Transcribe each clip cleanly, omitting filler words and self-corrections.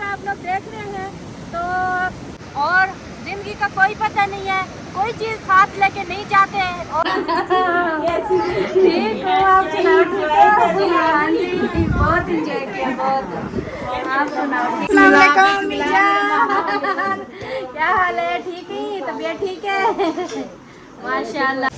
Video आप लोग देख रहे हैं तो, और जिंदगी का कोई पता नहीं है, कोई चीज साथ लेके नहीं जाते हैं। और ठीक हो आप सुनाओ? हाँ जी, बहुत इंजॉय किया, बहुत। आप सुनाओ? क्या हाल है? ठीक है, तबीयत ठीक है? माशाल्लाह।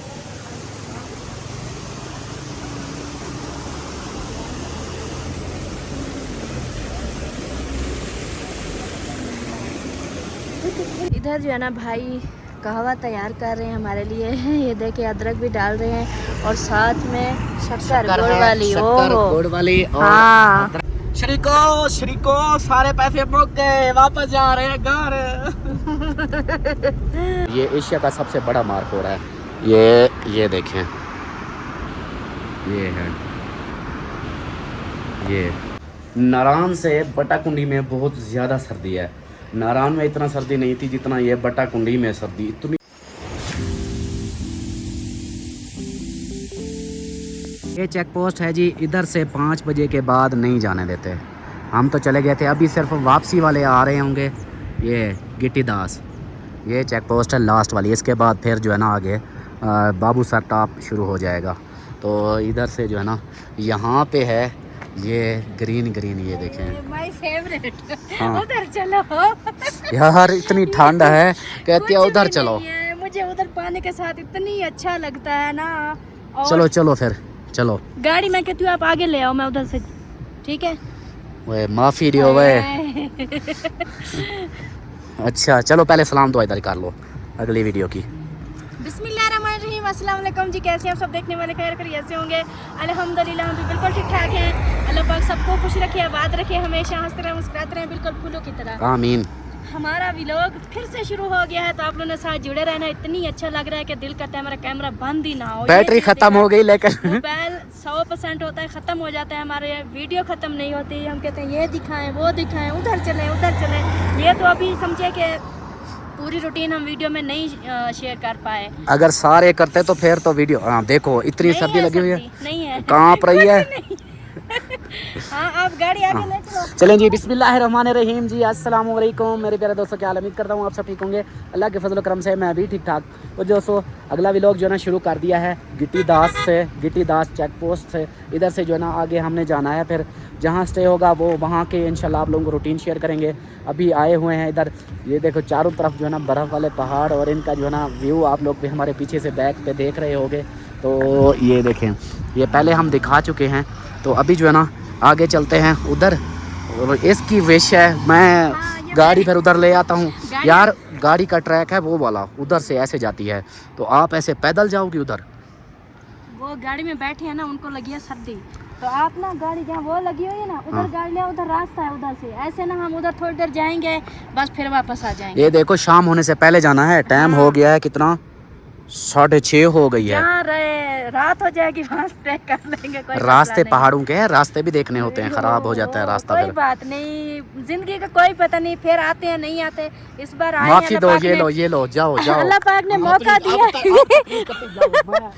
इधर जो है ना भाई कहवा तैयार कर रहे हैं हमारे लिए। ये देखिए अदरक भी डाल रहे हैं और साथ में शक्कर गुड़ वाली। गुड़ वाली और हाँ। श्रीको सारे पैसे मुक गए, वापस जा रहे हैं घर। ये एशिया का सबसे बड़ा मार्कोर है। ये देखें, ये है। ये नारायण से बटाकुंडी में बहुत ज़्यादा सर्दी है। नारायण में इतना सर्दी नहीं थी जितना ये बटाकुंडी में सर्दी इतनी। ये चेक पोस्ट है जी, इधर से 5 बजे के बाद नहीं जाने देते। हम तो चले गए थे, अभी सिर्फ वापसी वाले आ रहे होंगे। ये गिट्टी दास, ये चेक पोस्ट है लास्ट वाली। इसके बाद फिर जो है ना आगे बाबू सर टॉप शुरू हो जाएगा। तो इधर से जो है ना यहाँ पे है ये ग्रीन, ये देखें माय फेवरेट। हाँ। उधर चलो यार, इतनी ठंड है, कहती है उधर चलो। मुझे उधर पानी के साथ इतनी अच्छा लगता है ना। और चलो फिर चलो। गाड़ी मैं कहती हूँ आप आगे ले आओ, मैं उधर से। ठीक है, वे माफ़ी दियो वे। अच्छा चलो, पहले सलाम दुआ इधर कर लो अगली वीडियो की। बिस्मिल्लाहिर्रहमानिर्रहीम, अस्सलाम वालेकुम जी। कैसे हैं आप सब? देखने वाले खैर कैसे होंगे? अल्हम्दुलिल्लाह हम भी बिल्कुल ठीक ठाक हैं। अल्लाह पाक सबको खुश रखे, आबाद रखे, हमेशा हंसते रहे, मुस्कुराते रहे, बिल्कुल फूलों की तरह। आमीन। हमारा व्लॉग फिर से शुरू हो गया है, तो आप लोगों ने साथ जुड़े रहना। इतनी अच्छा लग रहा है कि दिल करता है मेरा कैमरा बंद ही ना हो। बैटरी खत्म हो गई, लेकिन मोबाइल 100% होता है, ख़त्म हो जाता है, हमारे वीडियो ख़त्म नहीं होती। हम कहते हैं ये दिखाएं, वो दिखाएं, उधर चलें। ये तो अभी समझे कि पूरी रूटीन हम वीडियो में नहीं शेयर कर पाए। अगर सारे करते तो फिर तो वीडियो। हाँ देखो, इतनी सर्दी लगी हुई है, नहीं है, कांप रही है। हाँ, आप गाड़ी आगे ले चलो। चलें जी, बिस्मिल्लाहिर्रहमानिर्रहीम जी। अस्सलाम वालेकुम मेरे प्यारे दोस्तों, क्या हाल? उम्मीद करता हूँ आप सब ठीक होंगे। अल्लाह के फजल करम से मैं भी ठीक ठाक। तो दोस्तों अगला व्लॉग जो है ना शुरू कर दिया है गिट्टी दास चेक पोस्ट से। इधर से जो है ना आगे हमने जाना है, फिर जहाँ स्टे होगा वो वहाँ के इंशाल्लाह आप लोगों को रूटीन शेयर करेंगे। अभी आए हुए हैं इधर, ये देखो चारों तरफ जो है ना बर्फ़ वाले पहाड़, और इनका जो है ना व्यू आप लोग भी हमारे पीछे से बैक पे देख रहे होंगे। तो ये देखें, ये पहले हम दिखा चुके हैं। तो अभी जो है ना आगे चलते हैं उधर, और इसकी विश है मैं गाड़ी फिर उधर ले आता हूँ। यार गाड़ी का ट्रैक है वो वाला, उधर से ऐसे जाती है, तो आप ऐसे पैदल जाओगे उधर। वो गाड़ी में बैठे हैं ना, उनको लगी है सर्दी, तो आप ना गाड़ी जहाँ वो लगी हुई है ना उधर गाड़ी ले, उधर रास्ता है उधर से। ऐसे ना हम उधर थोड़ी देर जाएंगे, बस फिर वापस आ जाएंगे। ये देखो शाम होने से पहले जाना है। टाइम हो गया है कितना, 6:30 हो गई है। रात हो जाएगी वहाँ स्टे कर लेंगे। कोई रास्ते पहाड़ों के हैं, रास्ते भी देखने होते हैं, खराब हो जाता है रास्ता। कोई बात नहीं, जिंदगी का कोई पता नहीं, फिर आते हैं नहीं आते। इस बार आए, माफी दो, ये लो जाओ। अल्लाह पाक ने मौका दिया।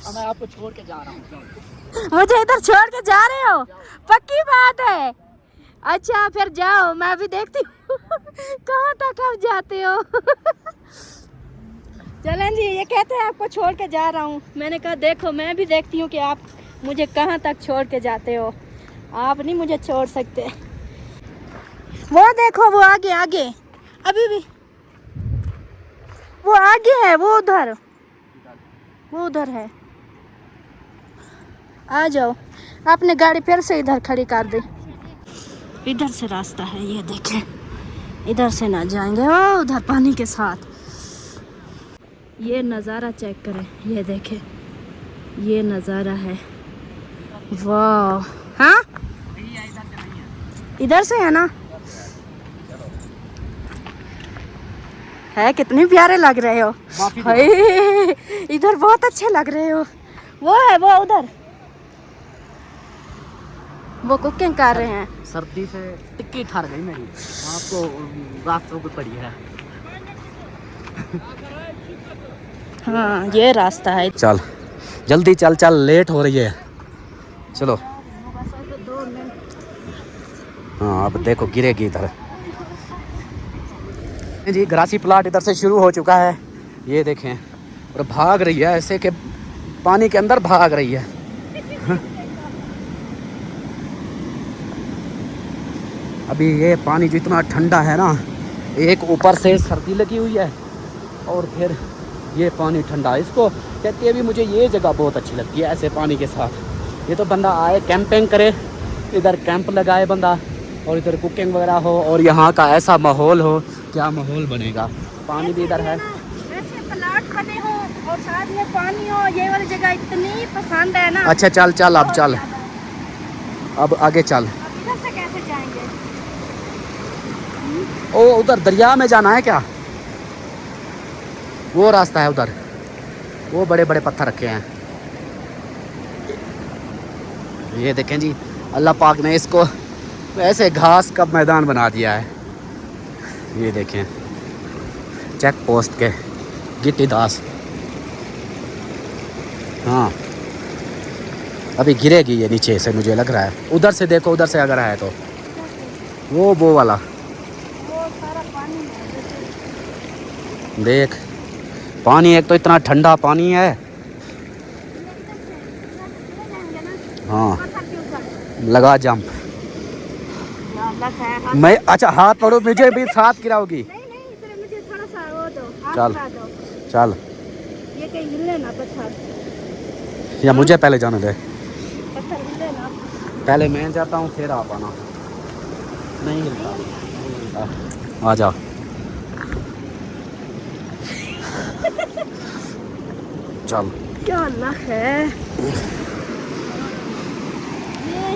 मैं आपको छोड़ के जा रहा हूँ। मुझे इधर छोड़ के जा रहे हो? पक्की बात है? अच्छा फिर जाओ, मैं भी देखती हूँ कहाँ तक आप जाते हो। चलें जी, ये कहते हैं आपको छोड़ के जा रहा हूँ। मैंने कहा देखो, मैं भी देखती हूँ कि आप मुझे कहाँ तक छोड़ के जाते हो। आप नहीं मुझे छोड़ सकते। वो देखो, वो आगे अभी भी वो आगे है, वो उधर है। आ जाओ, आपने गाड़ी फिर से इधर खड़ी कर दी। इधर से रास्ता है, ये देखें, इधर से ना जाएंगे। ओ उधर पानी के साथ ये नज़ारा चेक करें, ये देखें, ये नज़ारा है। वाह, हाँ इधर से है ना, है कितने प्यारे लग रहे हो। इधर बहुत अच्छे लग रहे हो। वो है वो उधर, वो कुकिंग कर रहे हैं। सर्दी से टिक्की ठार गई मेरी, आपको रास्तों पे पड़ी है। हाँ ये रास्ता है। चल जल्दी चल, लेट हो रही है। चलो हाँ, अब देखो गिरेगी इधर। जी ग्रासी प्लाट इधर से शुरू हो चुका है, ये देखें, और भाग रही है ऐसे कि पानी के अंदर भाग रही है। अभी ये पानी जो इतना ठंडा है ना, एक ऊपर से सर्दी लगी हुई है और फिर ये पानी ठंडा, इसको कहते हैं भी मुझे ये जगह बहुत अच्छी लगती है ऐसे पानी के साथ। ये तो बंदा आए कैंपिंग करे, इधर कैंप लगाए बंदा और इधर कुकिंग वगैरह हो और यहाँ का ऐसा माहौल हो, क्या माहौल बनेगा। पानी भी इधर है, ऐसे प्लाट बने हो और साथ में पानी हो, ये वाली जगह इतनी पसंद है ना। अच्छा चल चल अब चल, अब आगे चल। अब इधर से कैसे जाएंगे? ओ उधर दरिया में जाना है क्या? वो रास्ता है उधर, वो बड़े बड़े पत्थर रखे हैं। ये देखें जी, अल्लाह पाक ने इसको ऐसे घास का मैदान बना दिया है। ये देखें चेक पोस्ट के गिट्टी दास। हाँ अभी गिरेगी ये नीचे से, मुझे लग रहा है। उधर से देखो, उधर से अगर है तो वो वाला वो सारा पानी है। देख, पानी एक तो इतना ठंडा पानी है। हाँ लगा जंप। मैं अच्छा हाथ पकड़ो, मुझे भी साथ गिराओगी। नहीं, मुझे थोड़ा सा वो दो, हाथ चल लगा दो। चल, ये कहीं हिले ना पत्थर, या मुझे पहले जाने दे। पत्थर हिले ना। पहले मैं जाता हूँ फिर आप आना। नहीं हिलता, आ जा। चल क्या अल्लाह है।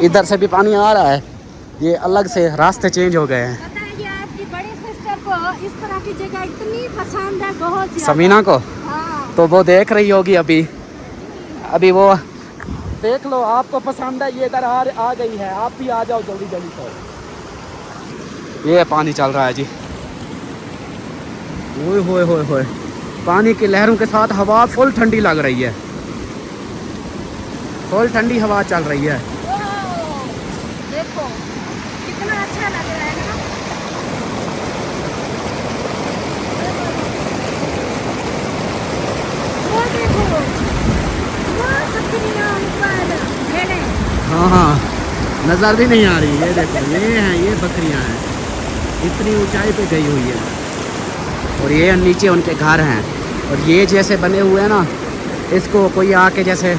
इधर से भी पानी आ रहा है, ये अलग से रास्ते चेंज हो गए हैं। पता है, ये आपकी बड़ी सिस्टर को इस तरह की जगह इतनी पसंद है, बहुत ज्यादा। समीना को हाँ। तो वो देख रही होगी अभी, अभी वो देख लो, आपको पसंद है, ये इधर आ गई है। आप भी आ जाओ जल्दी जल्दी से। ये पानी चल रहा है जी, ओए होए होए होए, पानी की लहरों के साथ हवा फुल ठंडी लग रही है, फुल ठंडी हवा चल रही है। देखो कितना अच्छा लग रहा है ना। वो देखो, वो बकरियां ऊपर भेड़ें। हाँ हाँ नज़र भी नहीं आ रही। ये देखो, ये हैं, ये बकरियां हैं, इतनी ऊंचाई पे गई हुई है। और ये नीचे उनके घर हैं, और ये जैसे बने हुए हैं ना, इसको कोई आके जैसे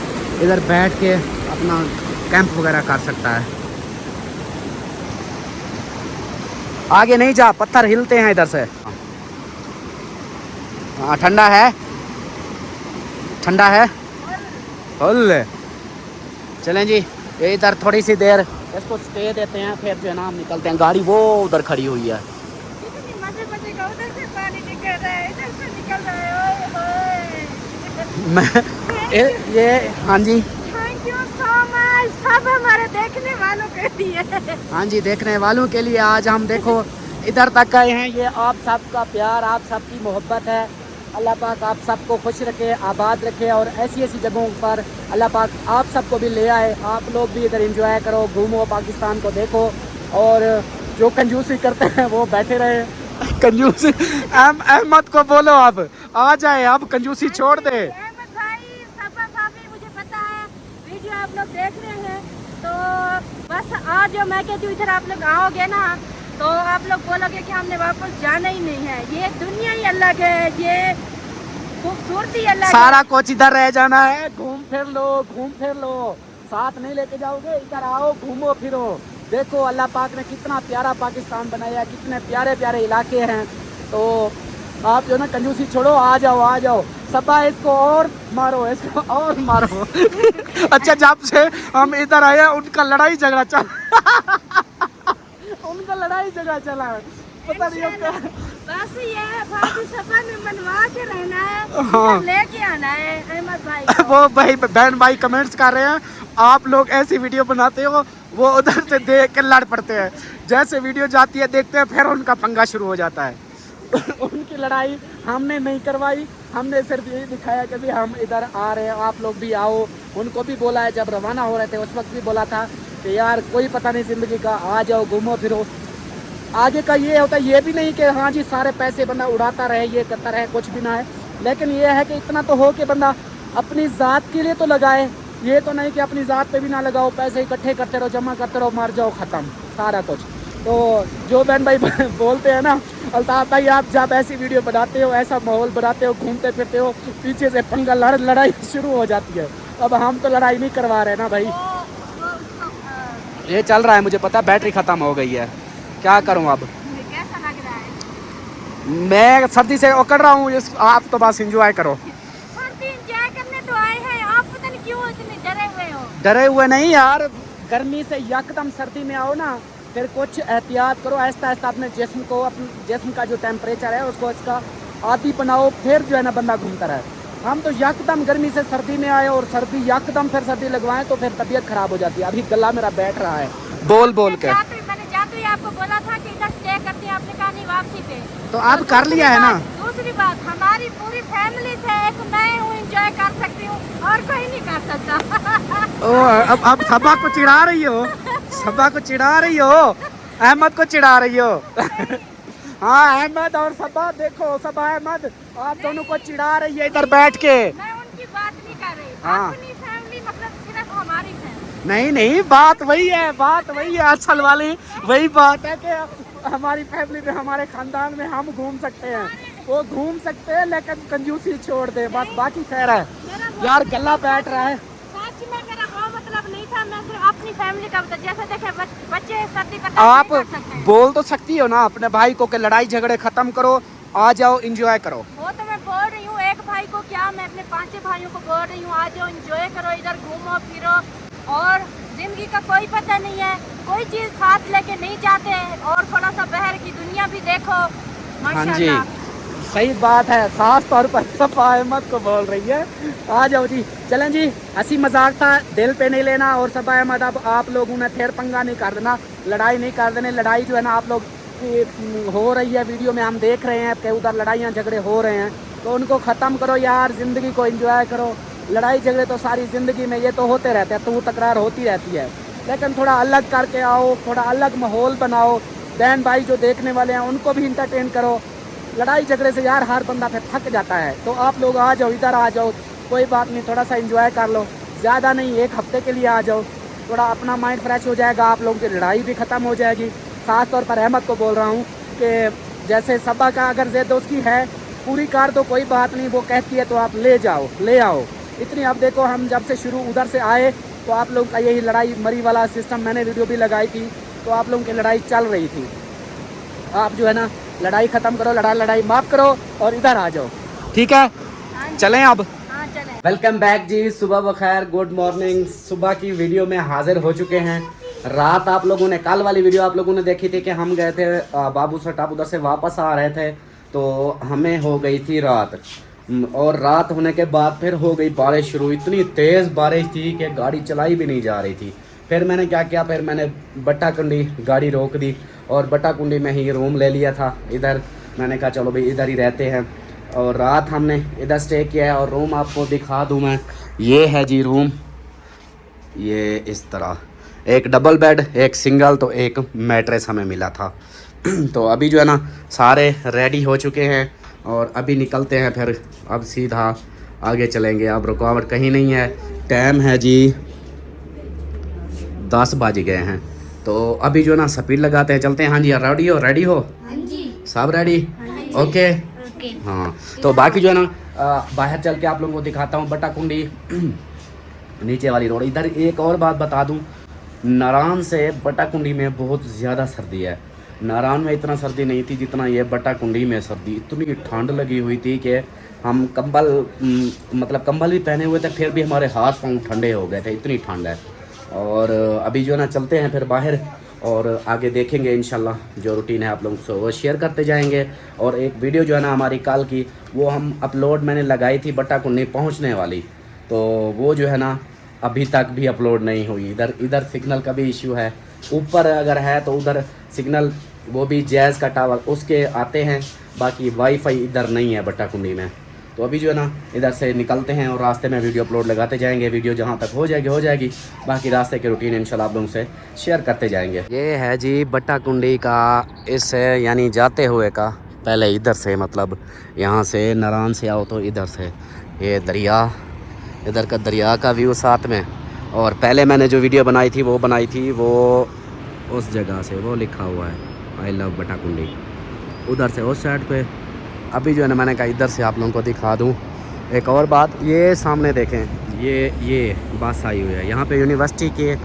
इधर बैठ के अपना कैंप वगैरह कर सकता है। आगे नहीं जा, पत्थर हिलते हैं इधर से। हाँ ठंडा है, ठंडा है, फुल। चलें जी, ये इधर थोड़ी सी देर इसको स्टे देते हैं, फिर जो है ना हम निकलते हैं। गाड़ी वो उधर खड़ी हुई है। कितनी मजे का, उधर से पानी निकल रहा है, इधर से निकल रहा है। ओए होए। मैं ये हाँ जी, थैंक यू सो मच, सब हमारे देखने वालों के लिए। हाँ जी, देखने वालों के लिए आज हम देखो इधर तक आए हैं। ये आप सबका प्यार, आप सबकी मोहब्बत है। अल्लाह पाक आप सबको खुश रखे, आबाद रखे, और ऐसी ऐसी जगहों पर अल्लाह पाक आप सबको भी ले आए। आप लोग भी इधर एंजॉय करो, घूमो, पाकिस्तान को देखो, और जो कंजूसी करते हैं वो बैठे रहे। कंजूसी अहमद को बोलो अब आ जाए, अब कंजूसी छोड़ दे। अहमद भाई, सबा भाभी, मुझे पता है वीडियो आप लोग देख रहे हैं, तो बस आज जो मैं कहती हूँ, इधर आप लोग आओगे ना तो आप लोग बोलोगे कि हमने वापस जाना ही नहीं है। ये दुनिया ही अलग है, ये खूबसूरती अलग है। सारा कुछ इधर रह जाना है, घूम फिर लो, घूम फिर लो, साथ नहीं लेके जाओगे। इधर आओ, घूमो फिरो, देखो अल्लाह पाक ने कितना प्यारा पाकिस्तान बनाया, कितने प्यारे प्यारे इलाके हैं। तो आप जो ना कंजूसी छोड़ो, आ जाओ आ जाओ। सबा इसको और मारो, इसको और मारो। अच्छा, जब से हम इधर आए उनका लड़ाई झगड़ा उनका लड़ाई झगड़ा चला है, पता नहीं क्या। बस ये है भाभी, सबा में मनवा के रहना है। हाँ। लेके आना है अहमद भाई को। वो भाई बहन भाई कमेंट्स कर रहे हैं, आप लोग ऐसी वीडियो बनाते हो, वो उधर से देख के लड़ पड़ते हैं। जैसे वीडियो जाती है देखते हैं, फिर उनका पंगा शुरू हो जाता है। उनकी लड़ाई हमने नहीं करवाई, हमने सिर्फ यही दिखाया कि भी हम इधर आ रहे हैं, आप लोग भी आओ। उनको भी बोला है, जब रवाना हो रहे थे उस वक्त भी बोला था कि यार कोई पता नहीं ज़िंदगी का, आ जाओ, घूमो फिरो। आगे का ये होता है, ये भी नहीं कि हाँ जी सारे पैसे बंदा उड़ाता रहे, ये करता रहे, कुछ भी ना है, लेकिन ये है कि इतना तो हो कि बंदा अपनी ज़ात के लिए तो लगाए। ये तो नहीं कि अपनी ज़ात पे भी ना लगाओ, पैसे इकट्ठे करते रहो, जमा करते रहो, मर जाओ, ख़त्म सारा कुछ। तो जो बहन भाई बोलते हैं ना, अल्ताफ़ भाई आप जब ऐसी वीडियो बनाते हो, ऐसा माहौल बनाते हो, घूमते फिरते हो, पीछे से पंगा लड़ाई शुरू हो जाती है। अब हम तो लड़ाई नहीं करवा रहे ना भाई, ये चल रहा है, मुझे पता है बैटरी ख़त्म हो गई है, क्या करूँ अब। कैसा लग रहा है? मैं सर्दी से उकड़ रहा हूँ, आप तो बस इंजॉय करो। सर्दी एंजॉय करने तो आए हैं, आप पता नहीं क्यों इतने डरे हुए हो? डरे हुए नहीं यार, गर्मी से यकदम सर्दी में आओ ना, फिर कुछ एहतियात करो, आहिस्ता आहिस्ता अपने जिस्म को, अपने जिस्म का जो टेम्परेचर है उसको इसका आदी बनाओ, फिर जो है ना बंदा घूमता रहे। हम तो यकदम गर्मी से सर्दी में आए और सर्दी यकदम फिर सर्दी लगवाएं तो फिर तबीयत खराब हो जाती है। अभी गला मेरा बैठ रहा है बोल बोल के। मैंने जाते ही आपको बोला था कि इधर स्टे करते हैं, आपने कहा नहीं वापसी पे। तो आप कर लिया है ना। दूसरी बात, हमारी पूरी फैमिली से एक मैं हूँ, एंजॉय कर सकती हूँ और कोई नहीं कर सकता। ओ अब सबा को चिढ़ा रही हो, सबा को चिढ़ा रही हो, अहमद को चिढ़ा रही हो। हाँ अहमद और सबा, देखो सबा अहमद आप दोनों को चिढ़ा रही है इधर बैठ के। मैं उनकी बात नहीं कर रही, हाँ। अपनी फैमिली मतलब सिर्फ हमारी फैमिली। नहीं नहीं, बात वही है, बात वही है, असल वाली वही बात है कि हमारी फैमिली में, हमारे खानदान में हम घूम सकते हैं, वो घूम सकते हैं लेकिन कंजूसी छोड़ दे बस, बाकी खैर है। यार गला बैठ रहा है। सच में मेरा वो मतलब नहीं था, मैं सिर्फ अपनी फैमिली का बता, जैसे देखे बच्चे सर्दी का आप बोल तो सकती हो ना अपने भाई को कि लड़ाई झगड़े खत्म करो, आ जाओ एंजॉय करो। वो तो मैं बोल रही हूँ, एक भाई को क्या, मैं अपने 5 भाइयों को बोल रही हूँ आ जाओ एंजॉय करो, इधर घूमो फिरो, और जिंदगी का कोई पता नहीं है, कोई चीज साथ लेके नहीं जाते, और थोड़ा सा बाहर की दुनिया भी देखो। हाँ जी सही बात है, खास तौर पर सफा अहमद को बोल रही है, आ जाओ जी। चलें जी, हंसी मजाक था, दिल पे नहीं लेना। और सफा अहमद अब आप लोगों ने फिर पंगा नहीं कर देना, लड़ाई नहीं कर देने। लड़ाई जो है ना आप लोग हो रही है वीडियो में, हम देख रहे हैं कि उधर लड़ाइयाँ झगड़े हो रहे हैं, तो उनको ख़त्म करो यार, ज़िंदगी को एंजॉय करो। लड़ाई झगड़े तो सारी ज़िंदगी में ये तो होते रहते हैं, तो तकरार होती रहती है, लेकिन थोड़ा अलग करके आओ, थोड़ा अलग माहौल बनाओ। बहन भाई जो देखने वाले हैं उनको भी इंटरटेन करो। लड़ाई झगड़े से यार हर बंदा फिर थक जाता है, तो आप लोग आ जाओ, इधर आ जाओ, कोई बात नहीं, थोड़ा सा एंजॉय कर लो, ज़्यादा नहीं, 1 हफ्ते के लिए आ जाओ, थोड़ा अपना माइंड फ्रेश हो जाएगा, आप लोगों की लड़ाई भी ख़त्म हो जाएगी। ख़ास तौर पर अहमद को बोल रहा हूँ कि जैसे सबा का अगर ज़िद उसकी है पूरी कर दो, कोई बात नहीं, वो कहती है तो आप ले जाओ, ले आओ इतनी। अब देखो हम जब से शुरू उधर से आए तो आप लोग का यही लड़ाई मरी वाला सिस्टम, मैंने वीडियो भी लगाई थी, तो आप लोगों की लड़ाई चल रही थी। आप जो है ना लड़ाई ख़त्म करो, लड़ाई माफ़ करो और इधर आ जाओ, ठीक है? चलें अब। वेलकम बैक जी, सुबह बखैर, गुड मॉर्निंग। सुबह की वीडियो में हाजिर हो चुके हैं। रात आप लोगों ने, कल वाली वीडियो आप लोगों ने देखी थी कि हम गए थे बाबू सटाप, उधर से वापस आ रहे थे, तो हमें हो गई थी रात, और रात होने के बाद फिर हो गई बारिश शुरू। इतनी तेज़ बारिश थी कि गाड़ी चलाई भी नहीं जा रही थी। फिर मैंने क्या किया, फिर मैंने बट्टा कुंडी गाड़ी रोक दी और बट्टा कुंडी में ही रूम ले लिया था इधर। मैंने कहा चलो भाई इधर ही रहते हैं, और रात हमने इधर स्टे किया है। और रूम आपको दिखा दूं मैं, ये है जी रूम, ये इस तरह, एक डबल बेड, एक सिंगल, तो एक मैट्रेस हमें मिला था। तो अभी जो है ना सारे रेडी हो चुके हैं और अभी निकलते हैं, फिर अब सीधा आगे चलेंगे। अब रुकावट कहीं नहीं है। टाइम है जी 10 बज गए हैं, तो अभी जो है ना स्पीड लगाते हैं, चलते हैं। हाँ जी रेडी हो सब रेडी? ओके हाँ, तो बाकी जो है ना बाहर चल के आप लोगों को दिखाता हूँ बट्टा कुंडी नीचे वाली रोड। इधर एक और बात बता दूँ, नारायण से बट्टा कुंडी में बहुत ज़्यादा सर्दी है। नारायण में इतना सर्दी नहीं थी जितना ये बट्टा कुंडी में सर्दी। इतनी ठंड लगी हुई थी कि हम मतलब कंबल भी पहने हुए थे, फिर भी हमारे हाथ पाँव ठंडे हो गए थे, इतनी ठंड है। और अभी जो है ना चलते हैं फिर बाहर, और आगे देखेंगे इंशाल्लाह जो रूटीन है आप लोगों से वो शेयर करते जाएंगे। और एक वीडियो जो है ना हमारी कल की, वो हम अपलोड मैंने लगाई थी बट्टा कुंडी पहुँचने वाली, तो वो जो है ना अभी तक भी अपलोड नहीं हुई। इधर सिग्नल का भी इशू है, ऊपर अगर है तो उधर सिग्नल, वो भी जैज़ का टावर उसके आते हैं, बाकी वाईफाई इधर नहीं है बट्टा कुंडी में। तो अभी जो है ना इधर से निकलते हैं और रास्ते में वीडियो अपलोड लगाते जाएंगे। वीडियो जहाँ तक हो जाएगी, बाकी रास्ते की रूटीन इंशाल्लाह आप लोगों से शेयर करते जाएंगे। ये है जी बट्टा कुंडी का इस यानी जाते हुए का, पहले इधर से मतलब यहाँ से नारायण से आओ तो इधर से ये दरिया, इधर का दरिया का व्यू साथ में। और पहले मैंने जो वीडियो बनाई थी वो उस जगह से, वो लिखा हुआ है आई लव बट्टा कुंडी, उधर से उस साइड पे। अभी जो है ना मैंने कहा इधर से आप लोगों को दिखा दूं। एक और बात, ये सामने देखें, ये बस आई हुई है। यहाँ पे यूनिवर्सिटी के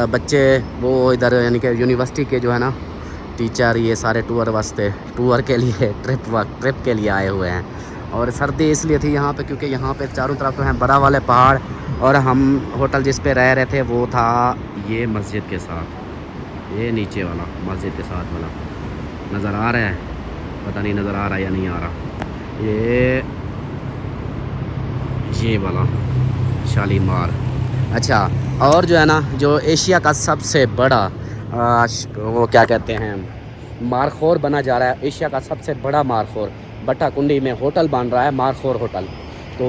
बच्चे वो इधर यानी कि यूनिवर्सिटी के जो है ना टीचर, ये सारे टूर के लिए ट्रिप के लिए आए हुए हैं। और सर्दी इसलिए थी यहाँ पे क्योंकि यहाँ पे चारों तरफ तो हैं बड़ा वाले पहाड़, और हम होटल जिस पे रह रहे थे वो था ये मस्जिद के साथ, ये नीचे वाला मस्जिद के साथ वाला नज़र आ रहा है, पता नहीं नज़र आ रहा है या नहीं आ रहा। ये वाला शालीमार। अच्छा, और जो है ना जो एशिया का सबसे बड़ा वो क्या कहते हैं मारखोर बना जा रहा है, एशिया का सबसे बड़ा मारखोर बट्टा कुंडी में होटल बन रहा है, मारखोर होटल। तो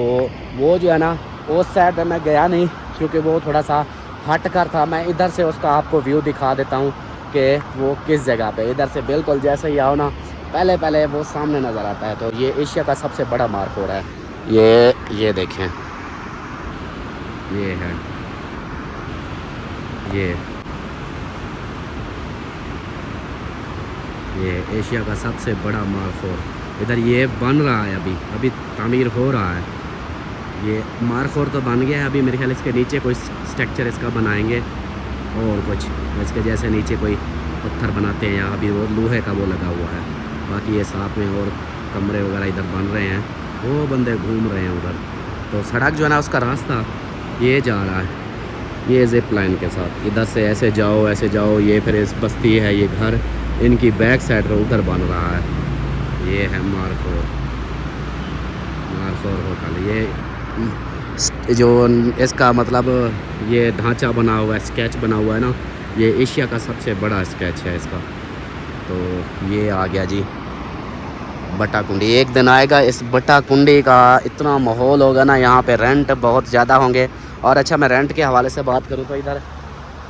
वो जो है ना उस साइड पे मैं गया नहीं क्योंकि वो थोड़ा सा हट कर था। मैं इधर से उसका आपको व्यू दिखा देता हूँ कि वो किस जगह पे। इधर से बिल्कुल जैसे ही आओ ना पहले वो सामने नज़र आता है। तो ये एशिया का सबसे बड़ा मारखोर है। ये देखें, ये है ये एशिया का सबसे बड़ा मारखोर। इधर ये बन रहा है, अभी तामीर हो रहा है। ये मारखोर तो बन गया है, अभी मेरे ख्याल इसके नीचे कोई स्ट्रक्चर इसका बनाएंगे और कुछ इसके जैसे नीचे कोई पत्थर बनाते हैं, या अभी वो लोहे का वो लगा हुआ है। बाकी ये साथ में और कमरे वगैरह इधर बन रहे हैं, वो बंदे घूम रहे हैं उधर। तो सड़क जो है ना उसका रास्ता ये जा रहा है ये जिप लाइन के साथ, इधर से ऐसे जाओ। ये फिर इस बस्ती है, ये घर इनकी बैक साइड पर उधर बन रहा है। ये है मारखोर होटल। ये जो इसका मतलब ये ढांचा बना हुआ है, स्केच बना हुआ है ना, ये एशिया का सबसे बड़ा स्केच है इसका। तो ये आ गया जी बट्टा कुंडी। एक दिन आएगा इस बट्टा कुंडी का इतना माहौल होगा ना, यहाँ पे रेंट बहुत ज़्यादा होंगे। और अच्छा, मैं रेंट के हवाले से बात करूँ तो इधर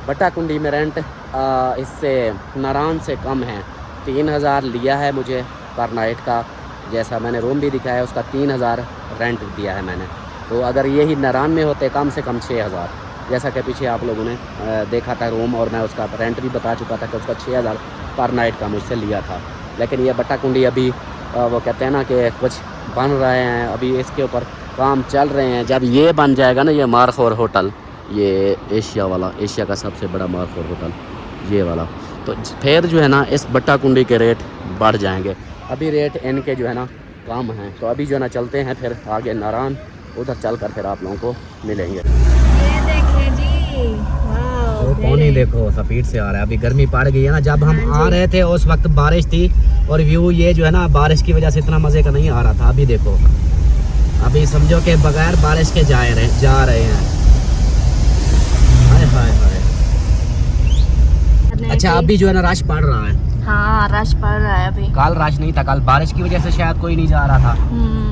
बट्टा कुंडी में रेंट इससे नारायण से कम है। 3000 लिया है मुझे पर नाइट का, जैसा मैंने रूम भी दिखाया है उसका 3000 रेंट दिया है मैंने। तो अगर यही नारायण में होते कम से कम 6000, जैसा कि पीछे आप लोगों ने देखा था रूम, और मैं उसका रेंट भी बता चुका था कि उसका 6000 पर नाइट का मुझसे लिया था। लेकिन ये बट्टा कुंडी अभी वो कहते हैं ना कि कुछ बन रहे हैं, अभी इसके ऊपर काम चल रहे हैं। जब ये बन जाएगा ना ये मारखोर होटल, ये एशिया का सबसे बड़ा मारखोर होटल ये वाला, तो फिर जो है ना इस बट्टा कुंडी के रेट बढ़ जाएंगे। अभी रेट इनके जो है ना कम हैं। तो अभी जो है ना चलते हैं फिर आगे नारायण, उधर चल कर फिर आप लोगों को मिलेंगे। ये देखिए जी, वाओ, पानी देखो स्पीड से आ रहा है। अभी गर्मी पड़ गई है ना, जब हम आ रहे थे उस वक्त बारिश थी, और व्यू ये जो है ना बारिश की वजह से इतना मज़े का नहीं आ रहा था। अभी देखो, अभी समझो कि बगैर बारिश के जा रहे हैं। हाय हाय हाय। अच्छा, अभी जो है ना रश पड़ रहा है। हाँ, रश पड़ रहा है अभी। कल रश नहीं था, कल बारिश की वजह से शायद कोई नहीं जा रहा था।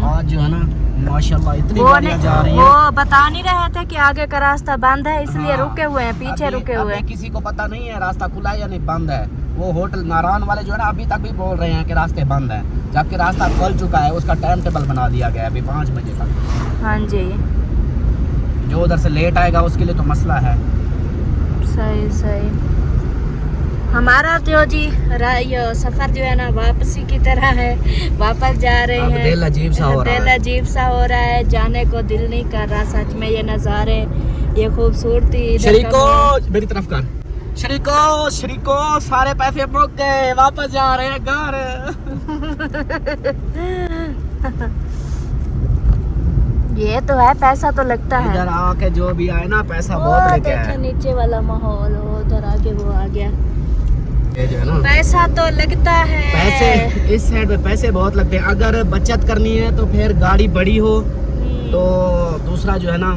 आज जो है ना माशाल्लाह इतनी गाड़ियां जा रही हैं। वो बता नहीं रहे थे कि आगे का रास्ता बंद है, इसलिए रुके हुए हैं, पीछे रुके हुए हैं। किसी को पता नहीं है रास्ता खुला है या नहीं बंद है। वो होटल नारायण वाले जो है ना अभी तक भी बोल रहे हैं कि रास्ते बंद है, जबकि रास्ता खुल चुका है। उसका टाइम टेबल बना दिया गया है अभी 5 बजे तक। हाँ जी, जो उधर से लेट आएगा उसके लिए तो मसला है। सही। हमारा जो जी सफर जो है ना वापसी की तरह है, वापस जा रहे हैं। दिल अजीब सा हो रहा है, जाने को दिल नहीं कर रहा। सच में ये नज़ारे, ये खूबसूरती। शरीको मेरी तरफ कर, शरीको सारे पैसे मुक गए, वापस जा रहे हैं घर। ये तो है, पैसा तो लगता है। इधर आके जो भी आए ना पैसा बहुत लेके आए। नीचे वाला माहौल, उधर आके वो आ गया। ये जो है ना पैसा तो लगता है, पैसे इस साइड पे पैसे बहुत लगते हैं। अगर बचत करनी है तो फिर गाड़ी बड़ी हो, तो दूसरा जो है ना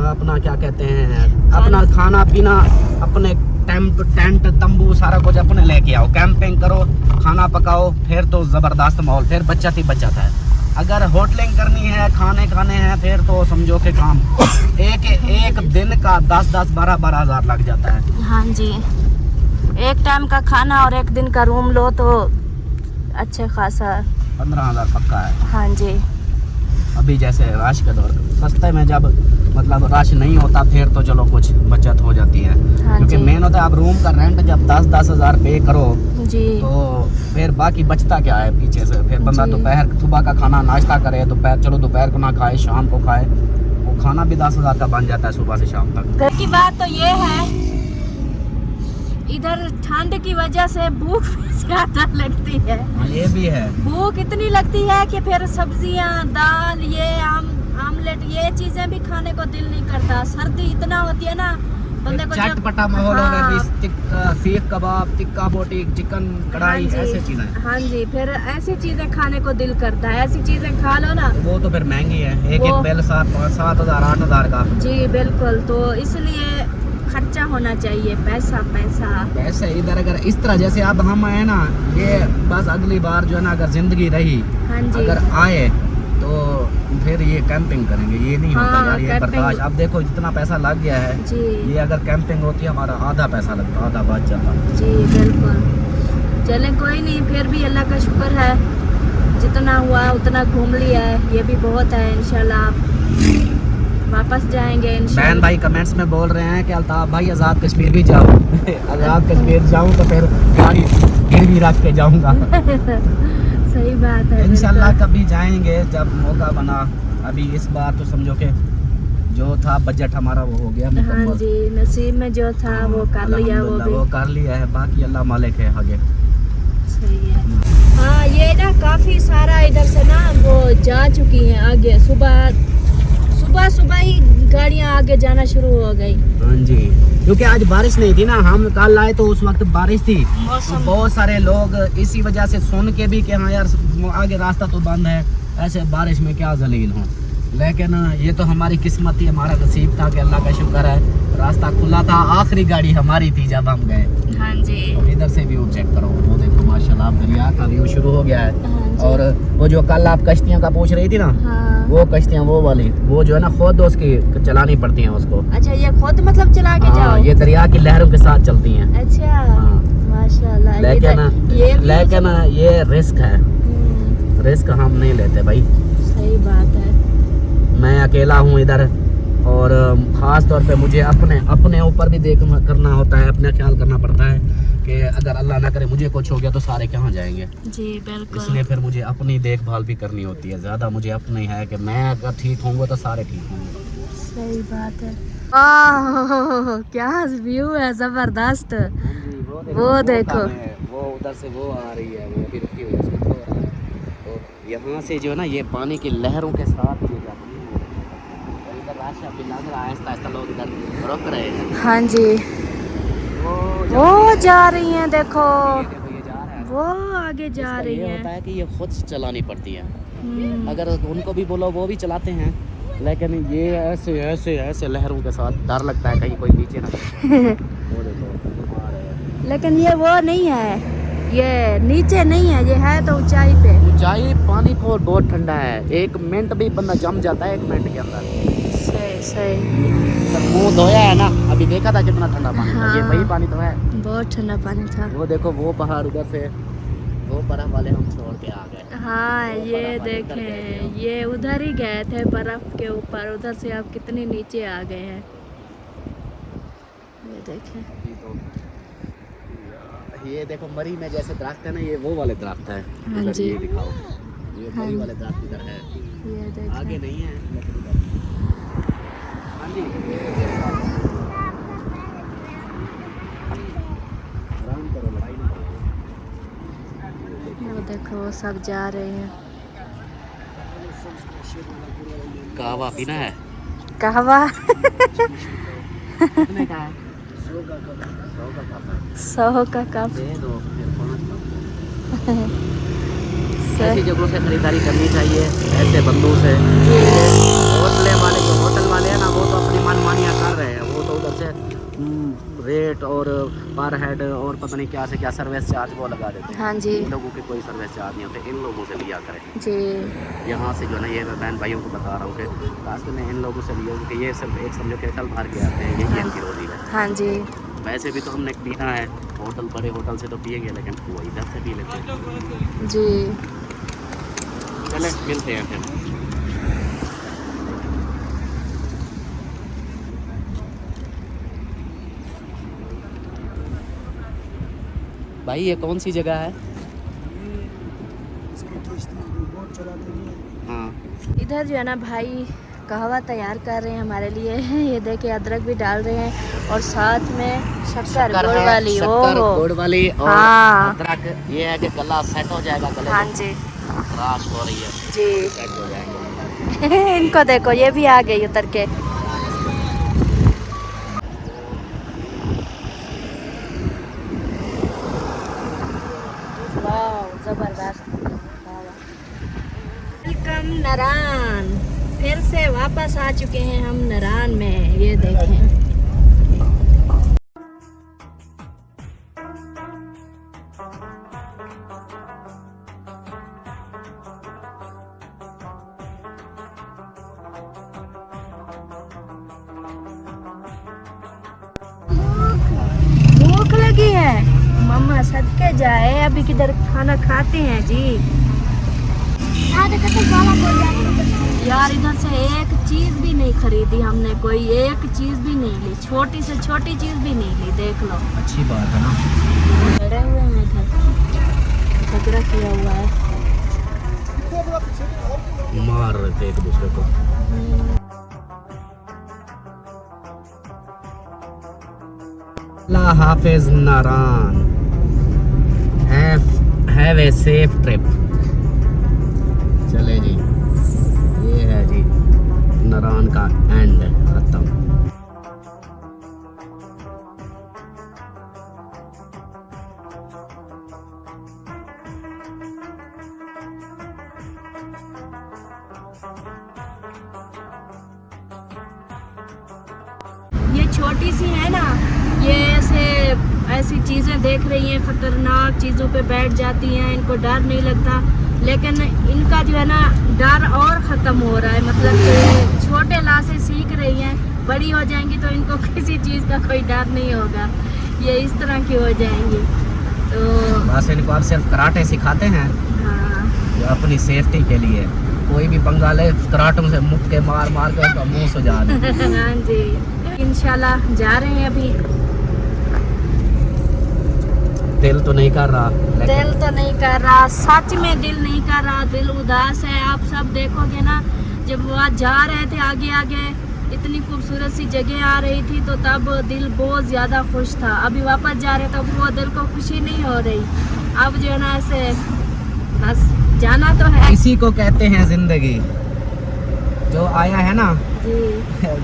अपना क्या कहते हैं, अपना खाना पीना, अपने टेंट तंबू सारा कुछ अपने लेके आओ, कैंपिंग करो, खाना पकाओ, फिर तो जबरदस्त माहौल, फिर बचत ही बचत है। अगर होटलिंग करनी है, खाने खाने हैं, फिर तो समझो कि काम एक दिन का 10-12 हज़ार लग जाता है। हाँ जी, एक टाइम का खाना और एक दिन का रूम लो तो अच्छे खासा 15,000 पक्का है। हाँ जी। अभी जैसे राश का दौर, सस्ते में जब मतलब राश नहीं होता फिर तो चलो कुछ बचत हो जाती है। हाँ क्योंकि जी। मेन होता है आप रूम का रेंट जब 10-10 हज़ार पे करो जी। तो फिर बाकी बचता क्या है पीछे से। फिर बंदा जी। दोपहर सुबह का खाना नाश्ता करे, दोपहर चलो दोपहर को ना खाए, शाम को खाए, वो खाना भी 10 हज़ार का बन जाता है सुबह से शाम तक। घर की बात तो ये है, इधर ठंड की वजह से भूख ज्यादा लगती है। हाँ ये भी है, भूख इतनी लगती है कि फिर सब्जियां, दाल, ये आमलेट, ये चीजें भी खाने को दिल नहीं करता। सर्दी इतना होती है ना बंदे को, चटपटा माहौल हो रहा है, सीख कबाब, टिक्का बोटी, चिकन कढ़ाई, ऐसी चीजें। हाँ जी, फिर ऐसी चीजें खाने को दिल करता है। ऐसी चीजें खा लो ना, वो तो फिर महंगी है, एक बिल 7 हज़ार 8 हज़ार का। जी बिल्कुल। तो इसलिए खर्चा होना चाहिए, पैसा पैसा। वैसे इधर अगर इस तरह जैसे अब हम आए ना, ये बस अगली बार जो है ना अगर जिंदगी रही, हाँ जी। अगर आए तो फिर ये कैंपिंग करेंगे। ये नहीं होता हाँ, यार, ये कैंपिंग। बर्दाश्त। अब देखो जितना पैसा लग गया है, जी। ये अगर कैंपिंग होती हमारा आधा पैसा लगता, आधा बच जाता। जी बिल्कुल। चले कोई नहीं, फिर भी अल्लाह का शुक्र है, जितना हुआ उतना घूम लिया है, ये भी बहुत है। इंशाल्लाह आप वापस जाएंगे बहन इंशाल्लाह। भाई कमेंट्स में बोल रहे हैं कि अल्ताफ भाई आज़ाद कश्मीर भी जाओ। आज़ाद कश्मीर जाऊँ तो फिर गाड़ी गिरवी रख के जाऊँगा। सही बात है। इंशाल्लाह कभी जाएंगे जब मौका बना। अभी इस बार तो समझो कि जो था बजट हमारा वो हो गया हाँ मुकम्मल। जी, नसीब में जो था वो कर लिया, वो अल्हम्दुलिल्लाह भी वो कर लिया है, बाकी अल्लाह मालिक है आगे। सही है। हाँ ये ना काफी सारा इधर से ना वो जा चुकी हैं आगे। सुबह ही गाड़ियाँ आगे जाना शुरू हो गई। हाँ जी, क्योंकि आज बारिश नहीं थी ना, हम कल आए तो उस वक्त बारिश थी, तो बहुत सारे लोग इसी वजह से सुन के भी कि हाँ यार आगे रास्ता तो बंद है, ऐसे बारिश में क्या जलील हों। लेकिन ये तो हमारी किस्मत थी, हमारा नसीब था कि अल्लाह का शुक्र है रास्ता खुला था। आखिरी गाड़ी हमारी थी जब हम गए। हाँ जी। तो इधर से व्यू चेक करो, वो देखो माशाल्लाह दरिया का व्यू शुरू हो गया है। हाँ जी। और वो जो कल आप कश्तियाँ का पूछ रही थी ना, हाँ। वो कश्तियाँ वो वाली, वो जो है ना खुद उसकी चलानी पड़ती हैं उसको। अच्छा, ये खुद मतलब चला के जाओ? ये दरिया की लहरों के साथ चलती हैं। अच्छा। हाँ। माशाल्लाह। लेकिन ये रिस्क है, रिस्क हम नहीं लेते भाई। सही बात है। मैं अकेला हूँ इधर, और ख़ास तौर पे मुझे अपने ऊपर भी देख करना होता है, अपना ख्याल करना पड़ता है कि अगर अल्लाह ना करे मुझे कुछ हो गया तो सारे कहाँ जाएंगे। जी बिल्कुल। इसलिए फिर मुझे अपनी देखभाल भी करनी होती है ज़्यादा। मुझे अपनी है कि मैं अगर ठीक होंगे तो सारे ठीक होंगे। सही बात है। आह क्या व्यू है, जबरदस्त। वो देखो, वो उधर से वो आ रही है, वो अभी रुकी हुई है, उसको छोड़ रहा है। तो यहाँ से जो है ना ये पानी की लहरों के साथ ये जाती है, और इधर रास्ता भी लग रहा है, आहिस्ता आहिस्ता लोग इधर रुक रहे हैं। हाँ जी। वो जा रही हैं, देखो ये जा रहा है, वो आगे जा रही ये होता हैं। है कि ये खुद चलानी पड़ती है। अगर उनको भी बोलो वो भी चलाते हैं, लेकिन ये ऐसे ऐसे ऐसे लहरों के साथ डर लगता है कहीं कोई नीचे ना वो देखो आ रहे हैं। लेकिन ये वो नहीं है, ये नीचे नहीं है, ये है तो ऊंचाई पे। ऊंचाई पानी को बहुत ठंडा है, 1 मिनट भी बंदा जम जाता है 1 मिनट के अंदर। सही। मुंह धोया है ना, अभी देखा था कितना ठंडा पानी था, ये हाँ। वही पानी तो है। बहुत ठंडा पानी था। वो देखो वो पहाड़ उधर से, वो बर्फ वाले हम छोड़ के आ गए। हाँ वो ये बर्फ वाले उधर गए थे देखें, हम। ये उधर ही गए थे बर्फ के ऊपर, उधर से आप कितने नीचे आ गए हैं। ये देखें। अभी तो ये देखो मरी में जैसे दरख्त है ना, ये वो वाले दरख्त है। हाँ इधर जी। ये दिखाओ, ये हाँ। मरी वाले दरख्त इधर है, ये देखें। आगे नहीं है लेकिन इधर। हाँ जी, आराम करो, लड़ाई नहीं करो। वो देखो वो सब जा रहे हैं। कहवा पीना है? कहवा कितने का है? 100 का कप है। 100 का कप। दे दो फिर 5 कप। ऐसी जगहों से खरीदारी करनी चाहिए, ऐसे बंदों से। होटल वाले हैं ना, वो तो अपनी मनमानियाँ कर रहे हैं, वो तो उधर से रेट और पर हेड और पता नहीं क्या से क्या सर्विस चार्ज वो लगा देते हैं। हाँ जी। इन लोगों के कोई सर्विस चार्ज नहीं होते, इन लोगों से लिया करें। जी यहाँ से जो है ना, ये मैं बहन भाइयों को बता रहा हूँ कि रास्ते में इन लोगों से लिया, क्योंकि ये सिर्फ एक समझो केटल भर के आते हैं, यही इनकी रोजी है। हाँ जी। वैसे भी तो हमने पीना है, होटल बड़े होटल से तो पिएंगे, लेकिन वो इधर से पी लेते हैं। जी चले मिलते हैं फिर। भाई ये कौन सी जगह है? हाँ, इधर जो है ना भाई कहवा तैयार कर रहे हैं हमारे लिए। ये देखिए अदरक भी डाल रहे हैं और साथ में शक्कर गुड़ है, वाली। शक्कर ओहो गुड़ वाली और हाँ। अदरक। ये है कि गला सेट हो जाएगा, गले हाँ में जी खराश हो रही है जी। सेट हो जाएगा। इनको देखो ये भी आ गई उतर के। वाह जबरदस्त। वेलकम नारायण। फिर से वापस आ चुके हैं हम नारायण में। ये देखें भूख लगी है। मम्मा सदके जाए अभी किधर खाना खाते हैं जी। यार इधर से एक चीज भी नहीं खरीदी हमने, कोई एक चीज भी नहीं ली, छोटी से छोटी चीज भी नहीं ली। देख लो अच्छी बात है ना। लड़े हुए हैं इधर, झगड़ा किया हुआ है। मार रहे थे एक दूसरे को। अल्लाह हाफिज Narayan. Have a safe trip. चले जी, ये है जी नारायण का एंड खत्म। ये छोटी सी है ना, ये ऐसी चीज़ें देख रही हैं, खतरनाक चीज़ों पे बैठ जाती हैं, इनको डर नहीं लगता। लेकिन इनका जो है ना डर और ख़त्म हो रहा है। मतलब कि छोटे ला से सीख रही हैं, बड़ी हो जाएंगी तो इनको किसी चीज़ का कोई डर नहीं होगा, ये इस तरह की हो जाएंगी। तो बस इनको आप सिर्फ कराटे सिखाते हैं, हाँ जो अपनी सेफ्टी के लिए। कोई भी पंगा ले कराटों से मुक्के मार मार कर उसका मुंह सुजा दे। हाँ जी। इंशाल्लाह जा रहे हैं अभी। दिल तो नहीं कर रहा, दिल तो नहीं कर रहा, सच में दिल नहीं कर रहा, दिल उदास है। आप सब देखोगे ना, जब वहाँ जा रहे थे आगे आगे इतनी खूबसूरत सी जगह आ रही थी तो तब दिल बहुत ज़्यादा खुश था। अभी वापस जा रहे तब वो दिल को खुशी नहीं हो रही। अब जो है ना ऐसे बस जाना तो है। इसी को कहते हैं जिंदगी। जो आया है ना जी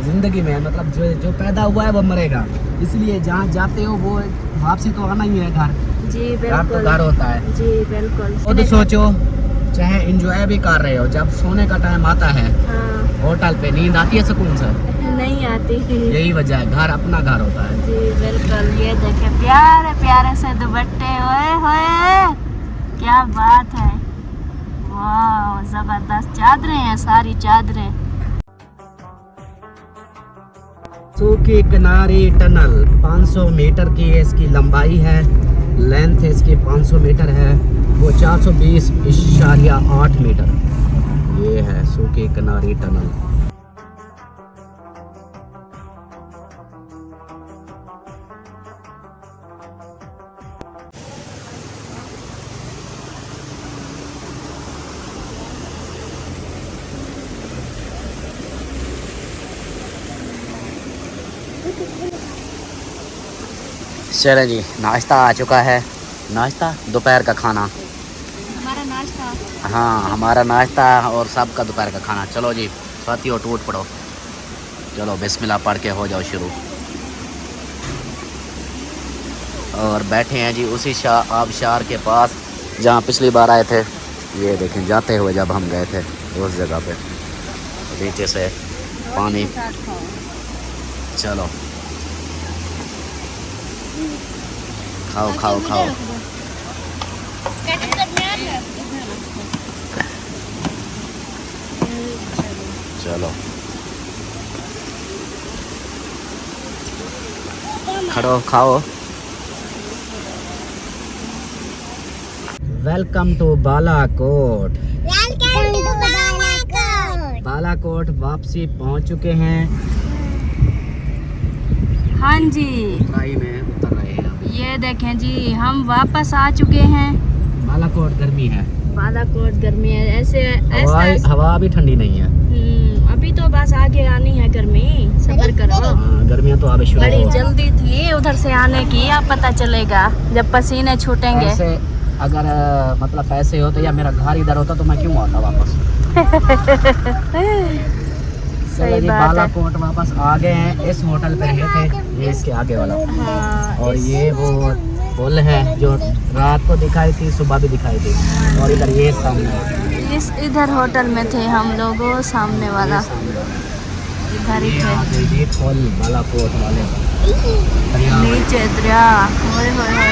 जिंदगी में, मतलब जो पैदा हुआ है वो मरेगा, इसलिए जहाँ जाते हो वो वापसी तो आना ही है घर। जी घर तो बिल्कुल। घर होता है। जी बिल्कुल। खुद सोचो, चाहे एंजॉय भी कर रहे हो, जब सोने का टाइम आता है हाँ होटल पे नींद आती है सुकून से? नहीं आती। यही वजह है, घर अपना घर होता है। जी बिल्कुल। ये देखे प्यारे प्यारे से दुपट्टे, ओए होए क्या बात है। वाह जबरदस्त चादरें हैं, सारी चादरें। सूखी किनारे टनल 500 मीटर की इसकी लंबाई है, लेंथ इसकी 500 मीटर है, वो 420.8 मीटर। ये है सूखी किनारे टनल। चले जी, नाश्ता आ चुका है। नाश्ता दोपहर का खाना, हमारा नाश्ता। हाँ हमारा नाश्ता और सबका दोपहर का खाना। चलो जी साथियों टूट पड़ो, चलो बिस्मिल्लाह पढ़ के हो जाओ शुरू। और बैठे हैं जी उसी आबशार के पास जहाँ पिछली बार आए थे। ये देखें जाते हुए जब हम गए थे उस जगह पे, नीचे से पानी। चलो खाओ खाओ खाओ। चलो खड़ो खाओ। Welcome to Balakot. बालाकोट वापसी पहुंच चुके हैं। हाँ जी, उतराई में उतर रहे हैं अभी। ये देखें जी, हम वापस आ चुके हैं। बालाकोट गर्मी है, बालाकोट गर्मी है, ऐसे हवा भी ठंडी नहीं है। अभी तो बस आगे आनी है गर्मी, सब्र करो। गर्मियाँ तो अभी शुरू बड़ी जल्दी थी उधर से आने की, अब पता चलेगा जब पसीने छूटेंगे। ऐसे अगर मतलब पैसे होते या मेरा घर इधर होता तो मैं क्यों आता वापस। सही जी, बात है। बालाकोट वापस आ गए हैं। इस होटल पे रहे थे, ये इसके आगे वाला। हाँ, और ये वो पुल है जो रात को दिखाई थी, सुबह भी दिखाई थी। और इधर ये सामने इधर होटल में थे हम लोग, वो सामने वाला इधर ही थे। ये पुल बालाकोट वाले नीचे दरिया, होए होए होए होए।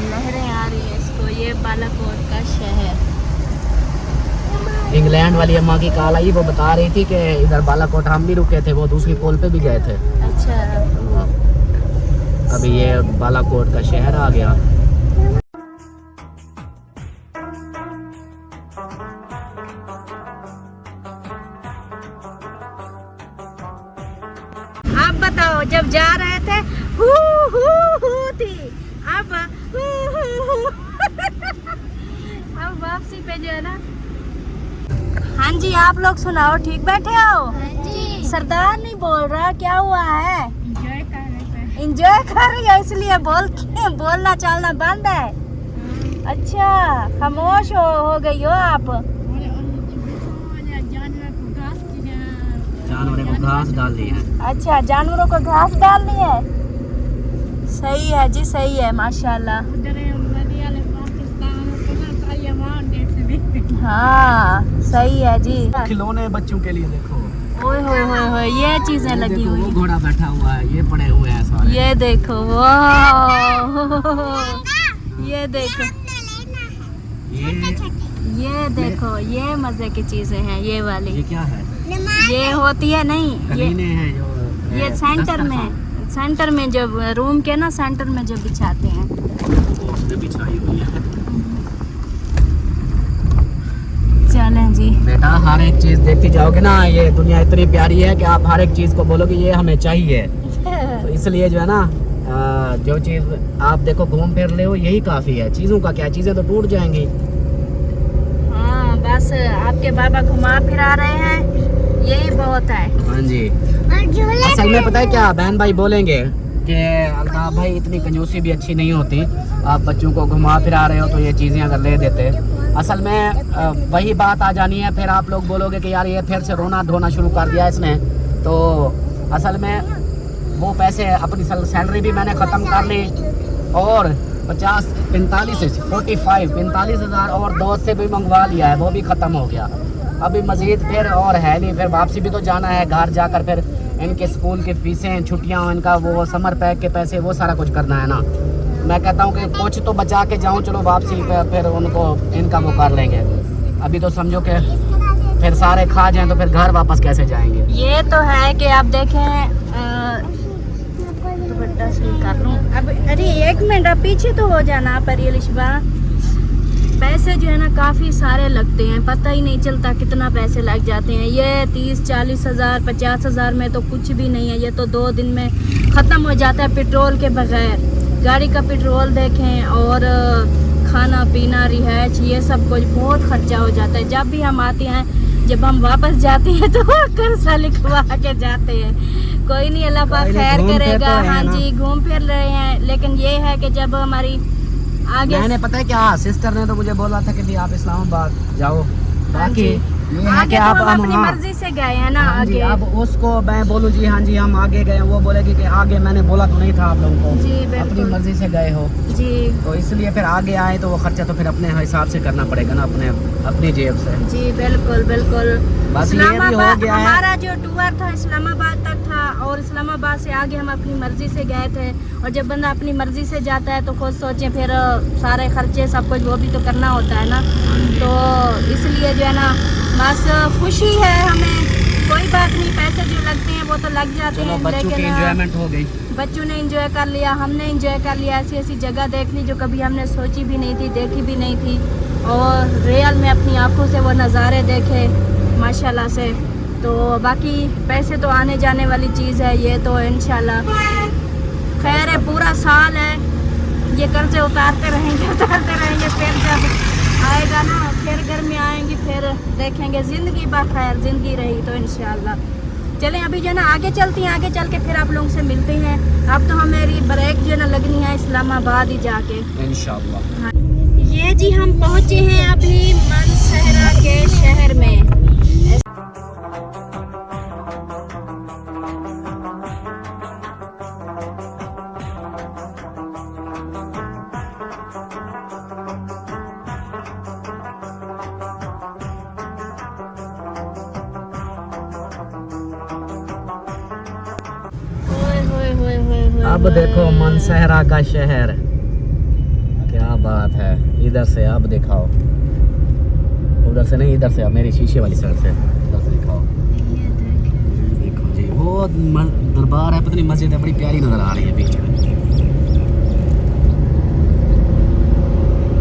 लहरें आ रही है इसको। ये बालाकोट का शहर। इंग्लैंड वाली अम्मा की कॉल आई, वो बता रही थी कि इधर बालाकोट हम भी रुके थे, वो दूसरी पुल पे भी गए थे। अच्छा, अभी ये बालाकोट का शहर आ गया। आप बताओ, जब जा रहे थे हू थी, अब हू। अब वापसी पे जो है ना। हाँ जी, आप लोग सुनाओ, ठीक बैठे हो? सरदार नहीं बोल रहा, क्या हुआ है? इंजॉय कर रही हो इसलिए बोलना चालना बंद है। अच्छा, खामोश हो गई हो आप। जानवरों को घास डाल दी है। अच्छा, जानवरों को घास डालनी है। सही है जी, सही है, माशाल्लाह। हाँ, सही है जी। खिलौने बच्चों के लिए देखो। ओए होए होए होए, ये चीजें लगी हुई वो हैं। घोड़ा बैठा हुआ है, ये पड़े हुए हैं सारे। ये देखो, वाह, ये देखो, ये देखो, ये मजे की चीजें हैं ये वाली। ये क्या है? ये होती है नहीं, कलीने हैं जो ये सेंटर में जब रूम के ना सेंटर में जो बिछाते हैं, वो उसमें बिछाई हुई है। चलें जी। बेटा, हर एक चीज देखती जाओगे ना, ये दुनिया इतनी प्यारी है कि आप हर एक चीज को बोलोगे ये हमें चाहिए। तो इसलिए जो है ना, जो चीज आप देखो घूम फिर ले हो, यही काफी है। चीजों का क्या, चीजें तो टूट जाएंगी। हाँ, बस आपके बाबा घुमा फिरा रहे हैं, यही बहुत है। हाँ जी। असल में पता है क्या, बहन भाई बोलेंगे कि अल्ताफ भाई इतनी कंजूसी भी अच्छी नहीं होती, आप बच्चों को घुमा फिरा रहे हो तो ये चीज़ें अगर ले देते। असल में वही बात आ जानी है, फिर आप लोग बोलोगे कि यार ये फिर से रोना धोना शुरू कर दिया इसने। तो असल में वो पैसे, अपनी सैलरी भी मैंने ख़त्म कर ली, और 45 हज़ार और दोस्त से भी मंगवा लिया है, वो भी ख़त्म हो गया। अभी मज़ीद फिर और है नहीं, फिर वापसी भी तो जाना है, घर जाकर फिर इनके स्कूल की फीसें, छुट्टियां, इनका वो समर पैक के पैसे, वो सारा कुछ करना है ना। मैं कहता हूँ कि कुछ तो बचा के जाऊँ, चलो वापसी पे फिर उनको इनका वो कर लेंगे। अभी तो समझो कि फिर सारे खा जाएं तो फिर घर वापस कैसे जाएंगे। ये तो है कि आप देखें, दुपट्टा सही कर लूँ अब। अरे एक मिनट, अब पीछे तो हो जाना पर ये लिशबा। पैसे जो है ना काफ़ी सारे लगते हैं, पता ही नहीं चलता कितना पैसे लग जाते हैं। ये 30-40 हज़ार 50 हज़ार में तो कुछ भी नहीं है, ये तो 2 दिन में ख़त्म हो जाता है पेट्रोल के बगैर। गाड़ी का पेट्रोल देखें और खाना पीना रिहाइश, ये सब कुछ बहुत खर्चा हो जाता है। जब भी हम आते हैं, जब हम वापस जाते हैं तो कर्जा लिखवा के जाते हैं। कोई नहीं, अल्लाह पाक खैर करेगा। हाँ जी, घूम फिर रहे हैं, लेकिन ये है कि जब हमारी आगे, मैंने पता है क्या, सिस्टर ने तो मुझे बोला था कि भी आप इस्लामाबाद जाओ, बाकी ये है आगे कि तो आप हम अपनी हाँ, मर्जी से गए हैं ना हाँ जी, आगे। अब उसको मैं बोलूँ जी हाँ जी हम आगे गए, वो बोलेगी कि आगे मैंने बोला तो नहीं था आप लोगों को, जी अपनी बिल्कुल मर्जी से गए हो, जी तो इसलिए फिर आगे आए तो वो खर्चा तो फिर अपने हिसाब से करना पड़ेगा ना, अपनी जेब से। जी बिल्कुल बिल्कुल। बस ये भी हो इस्लामाबाद गया है। हमारा जो टूर था इस्लामाबाद तक था, और इस्लामाबाद से आगे हम अपनी मर्जी से गए थे। और जब बंदा अपनी मर्जी से जाता है तो खुद सोचे, फिर सारे खर्चे सब कुछ वो भी तो करना होता है ना, तो इसलिए जो है ना बस खुशी है हमें, कोई बात नहीं, पैसे जो लगते हैं वो तो लग जाते चलो हैं, बच्चों की लेकिन एंजॉयमेंट हो गई। बच्चों ने एंजॉय कर लिया, हमने एंजॉय कर लिया, ऐसी ऐसी जगह देख ली जो कभी हमने सोची भी नहीं थी, देखी भी नहीं थी, और रियल में अपनी आंखों से वो नज़ारे देखे माशाल्लाह से। तो बाकी पैसे तो आने जाने वाली चीज़ है, ये तो इंशाल्लाह खैर है, पूरा साल है, ये कर्जे उतारते रहेंगे, फिर जब आएगा ना फिर घर में आएंगे, फिर देखेंगे, ज़िंदगी बखैर ज़िंदगी रही तो इंशाल्लाह। चलें अभी जो है ना आगे चलती हैं, आगे चल के फिर आप लोगों से मिलते हैं। अब तो हमारी ब्रेक जो है ना लगनी है इस्लामाबाद ही जाके इंशाल्लाह। हाँ। ये जी हम पहुँचे हैं अभी मानसहरा के शहर में। अब देखो मानसहरा का शहर, क्या बात है। इधर से अब दिखाओ, उधर से नहीं, इधर से मेरी शीशे वाली साइड से, इधर से दिखाओ। देखो जी वो दरबार है, पता नहीं मस्जिद है, बड़ी प्यारी नजर आ रही है बीच में।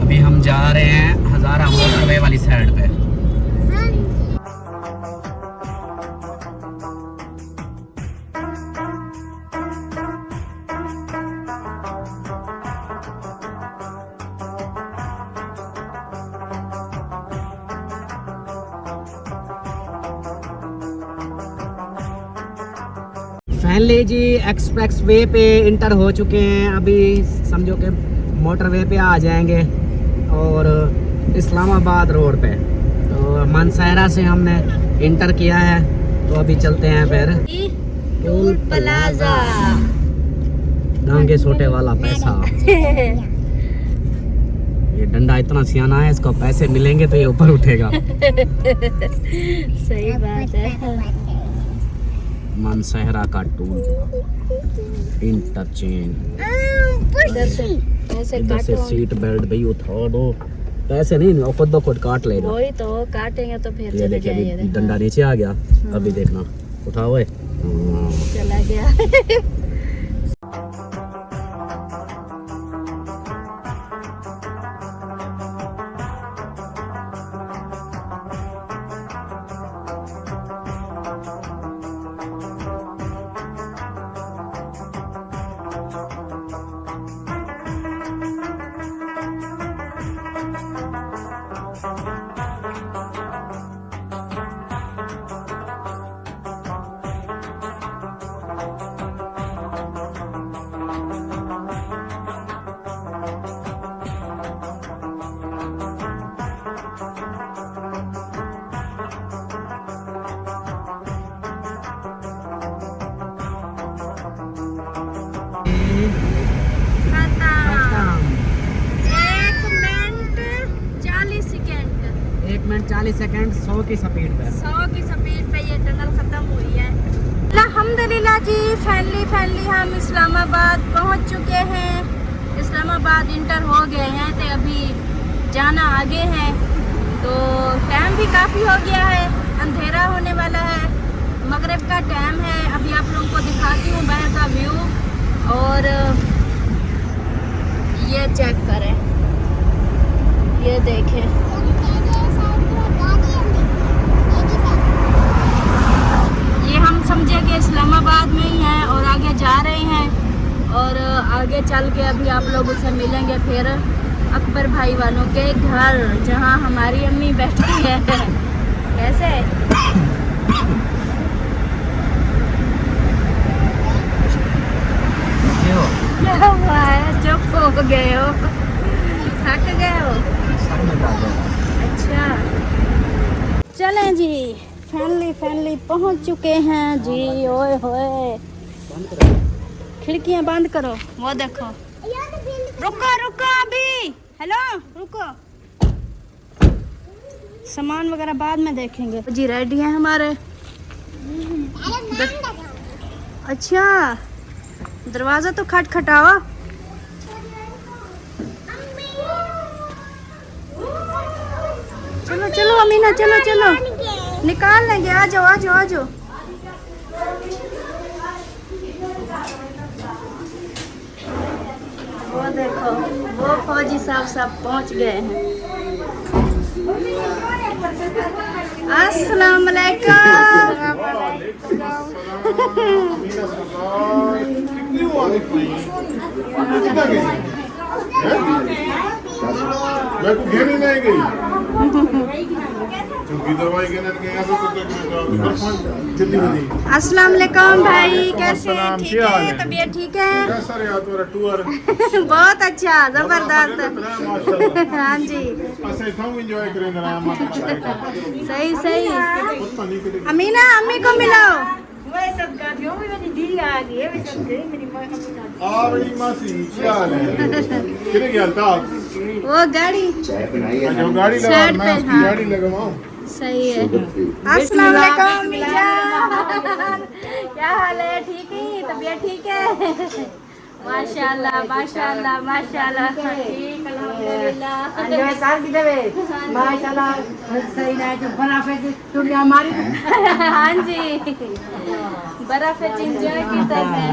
अभी हम जा रहे हैं हजारा मोटरवे वाली साइड पे। फाइनली जी एक्सप्रेस वे पे इंटर हो चुके हैं, अभी समझो कि मोटरवे पे आ जाएंगे और इस्लामाबाद रोड पे। तो मानसहरा से हमने इंटर किया है, तो अभी चलते हैं फिर टूल प्लाजा। डांगे सोटे वाला पैसा। ये डंडा इतना सियाना है, इसको पैसे मिलेंगे तो ये ऊपर उठेगा। सही बात है। मानसहरा का टूल इंटरचेंज। इधर से सीट बेल्ट भी उठा दो, पैसे नहीं खुद ब खुद काट लेगा। वही तो काटेंगे तो फिर ये चले देखिए जाएंगे। अभी डंडा नीचे आ गया, अभी देखना उठाओ। चला गया। मिनट 40 सेकंड 100 की स्पीड पे 100 की स्पीड पे ये टनल खत्म हुई है। अल्हम्दुलिल्लाह जी, फाइनली हम इस्लामाबाद पहुंच चुके हैं। इस्लामाबाद इंटर हो गए हैं, तो अभी जाना आगे है। तो टाइम भी काफ़ी हो गया है, अंधेरा होने वाला है, मगरिब का टाइम है। अभी आप लोगों को दिखाती हूँ बाहर का व्यू, और ये चेक करें, ये देखें, ये हम समझे कि इस्लामाबाद में ही हैं और आगे जा रहे हैं। और आगे चल के अभी आप लोगों से मिलेंगे फिर अकबर भाई वालों के घर, जहां हमारी अम्मी बैठी है। कैसे क्या हुआ है, चुप हो गए हो, थक गए हो? अच्छा चलें जी, फैमिली पहुंच चुके हैं जी। ओए होए, खिड़कियां बंद करो। वो देखो, रुको अभी, हेलो रुको, सामान वगैरह बाद में देखेंगे जी। रेडी हैं हमारे। अच्छा, दरवाजा तो खटखटाओ। चलो चलो अमीना, चलो चलो, निकाल लेंगे। आ जाओ आ जाओ आ जाओ। वो देखो, वो फौजी साहब सब पहुंच गए हैं। अस्सलाम मैं को घेनी नहीं गई क्योंकि दवाई के ना गया तो अस्सलाम वालेकुम भाई, कैसे हैं? अस्सलाम, ठीक क्या हाल है, है? तबीयत ठीक है? कैसा रहा तुम्हारा टूर? बहुत अच्छा, जबरदस्त। माशाल्लाह। हाँ जी, ऐसे था एंजॉय करेंगे ना माशाल्लाह। सही सही। पता नहीं कि अमीना, अम्मी को मिलाओ। आ मेरी मासी क्या हाल है? किधर गया था? वो गाड़ी जो गाड़ी लगा साइड मैं पे, उसकी हाँ। गाड़ी लगाऊं। सही है। अस्सलाम वालेकुम मिजान, क्या हाल है? ठीक है, तबीयत ठीक है? माशाल्लाह माशाल्लाह माशाल्लाह, ठीक अल्हम्दुलिल्लाह। हाँ जी, बर्फ एंजॉय करते हैं।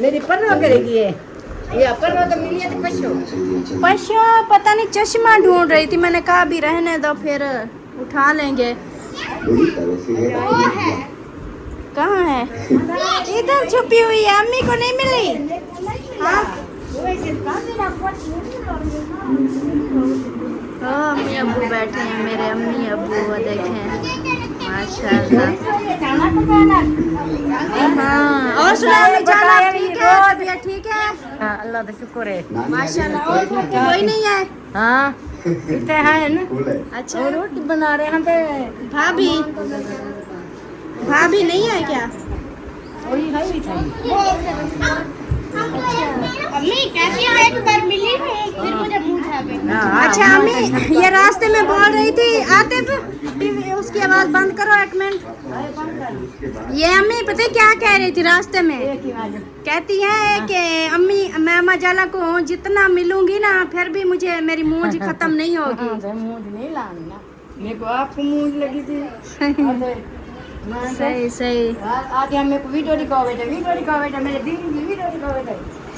मेरी परवा करेगी ये परवा तो मिली है तो पशु पता नहीं, चश्मा ढूंढ रही थी, मैंने कहा अभी रहने दो, फिर उठा लेंगे। कहाँ है? इधर छुपी हुई है, अम्मी को नहीं मिली। हाँ अम्मी अब्बू बैठे हैं, मेरे अम्मी अब्बू, वो देखें माशाल्लाह। हाँ, और सुनाओ जाना, ठीक है? तबीयत ठीक है? अल्लाह का शुक्र है। माशाल्लाह। कोई नहीं है? हाँ इतने हैं ना। अच्छा, और रोटी बना रहे हैं तो भाभी भाभी नहीं है क्या? वही है ही था। अम्मी कैसी हो? एक बार मिली है, फिर मुझे मुंह छापे। अच्छा अम्मी, ये रास्ते में बोल रही थी आते टीवी, उसकी आवाज बंद करो एक मिनट। ये अम्मी पता है क्या कह रही थी रास्ते में? कहती है कि अम्मी, मैं मजाला को जितना मिलूंगी ना, फिर भी मुझे मेरी मूंछ खत्म नहीं होगी। मूंछ नहीं लानी ना, मेरे को आपको मूंछ लगी थी। सही सही। आज हम मेरे को वीडियो दिखाओ बेटा, मेरे दीदी की वीडियो दिखाओ बेटा।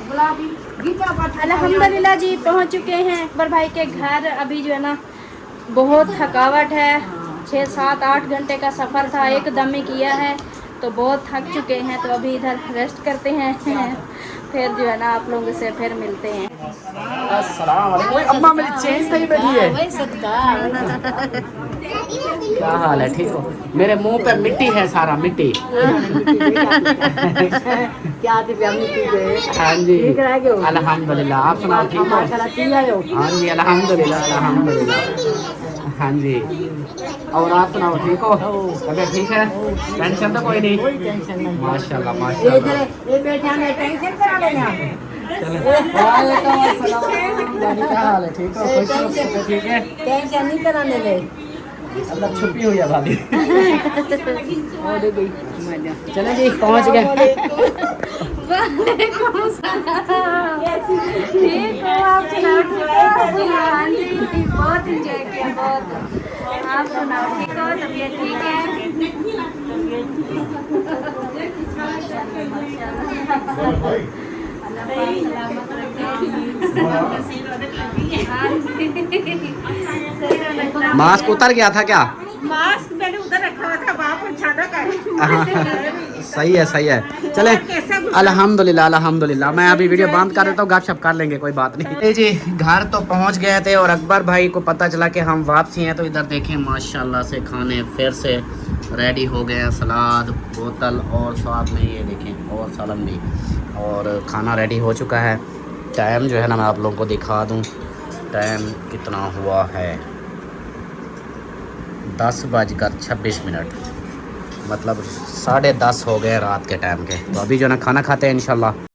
बोला अभी गीता पाठ अल्हम्दुलिल्लाह जी, पहुंच चुके हैं अकबर भाई के घर। अभी जो है ना बहुत थकावट है, 6-7-8 घंटे का सफ़र था, एकदम ही किया है, तो बहुत थक चुके हैं। तो अभी इधर रेस्ट करते हैं, फिर जो है ना आप लोगों से फिर मिलते हैं। अस्सलाम वालेकुम। अम्मा मेरी चेन सही बैठी है। वही सदका। क्या हाल है? ठीक हो? मेरे मुंह पे मिट्टी है, सारा मिट्टी। क्या थी प्यामी की गए? हाँ जी, ठीक रह गए हो? अल्हम्दुलिल्लाह। आप सुनाओ, ठीक हो? माशाल्लाह ठीक है हो? हाँ जी, अल्हम्दुलिल्लाह अल्हम्दुलिल्लाह। हाँ जी, और आप सुनाओ, ठीक हो? तबीयत ठीक है? टेंशन तो कोई नहीं? टेंशन नहीं। माशाल्लाह ये माशाल्लाह। ये बेटा ने टेंशन करा लेना। वालेकुम अस्सलाम। क्या हाल है? ठीक हो? खुश हो? तबीयत ठीक है? टेंशन नहीं कराने ले। अल्लाह छुपी हुई है भाभी। और गई मजा। चले जी, पहुंच गए। वालेकुम सलाम। ठीक हो आप? सुनाओ, ठीक हो? हाँ जी, बहुत इंजॉय किया, बहुत। आप सुनाओ, ठीक हो? तबीयत ठीक है? मास्क उतर गया था क्या? मास्क मैंने उधर रखा हुआ था, वहाँ पर छाना कर। हाँ, सही है सही है। चले अल्हम्दुलिल्लाह अल्हम्दुलिल्लाह। मैं अभी वीडियो बंद कर देता हूँ, गपशप कर लेंगे, कोई बात नहीं। जी घर तो पहुँच गए थे और अकबर भाई को पता चला कि हम वापसी हैं, तो इधर देखें माशाल्लाह से खाने फिर से रेडी हो गए हैं। सलाद, बोतल और साथ में ये देखें और सालन भी, और खाना रेडी हो चुका है। टाइम जो है ना मैं आप लोगों को दिखा दूँ, टाइम कितना हुआ है, 10:26, मतलब 10:30 हो गए रात के टाइम के। तो अभी जो ना खाना खाते हैं इंशाल्लाह।